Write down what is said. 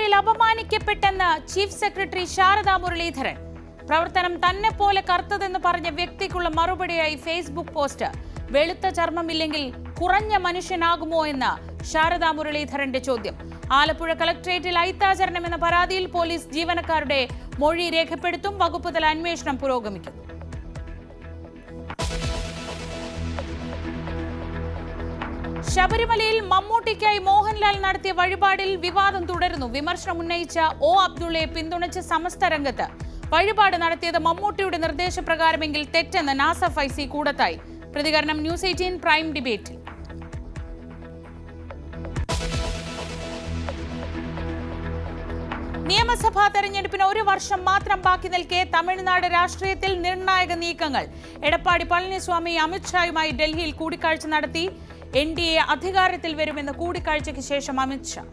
ശബരിമലയിൽ അപമാനിക്കപ്പെട്ടെന്ന് chief secretary Saradha Muraleedharan. പ്രവർത്തനം തന്നെ പോലെ കറുത്തതെന്ന് പറഞ്ഞ വ്യക്തിക്കുള്ള മറുപടിയായി ഫേസ്ബുക്ക് പോസ്റ്റ്. വെളുത്ത ചർമ്മമില്ലെങ്കിൽ കുറഞ്ഞ മനുഷ്യനാകുമോ എന്ന ശാരദാ മുരളീധരന്റെ ചോദ്യം. ആലപ്പുഴ കളക്ടറേറ്റിൽ അയിത്താചരണം എന്ന പരാതിയിൽ പോലീസ് ജീവനക്കാരുടെ മൊഴി രേഖപ്പെടുത്തും. വകുപ്പ് തല അന്വേഷണം പുരോഗമിക്കുന്നു. ശബരിമലയിൽ മമ്മൂട്ടിക്കായി മോഹൻലാൽ നടത്തിയ വഴിപാടിൽ വിവാദം തുടരുന്നു. വിമർശനം ഉന്നയിച്ച ഒ അബ്ദുള്ളയെ പിന്തുണച്ച് സമസ്ത രംഗത്ത്. വഴിപാട് നടത്തിയത് മമ്മൂട്ടിയുടെ നിർദ്ദേശപ്രകാരമെങ്കിൽ തെറ്റെന്ന് നാസർ ഫൈസി കൂടത്തായി. പ്രതികരണം ന്യൂസ് 18 പ്രൈം ഡിബേറ്റിൽ. നിയമസഭാ തെരഞ്ഞെടുപ്പിന് ഒരു വർഷം മാത്രം ബാക്കി നിൽക്കെ തമിഴ്നാട് രാഷ്ട്രീയത്തിൽ നിർണായക നീക്കങ്ങൾ. എടപ്പാടി പളനിസ്വാമി അമിത്ഷായുമായി ഡൽഹിയിൽ കൂടിക്കാഴ്ച നടത്തി. NDA അധികാരത്തിൽ വരുമെന്ന് കൂടിക്കാഴ്ചയ്ക്ക് ശേഷം അമിത്ഷാ.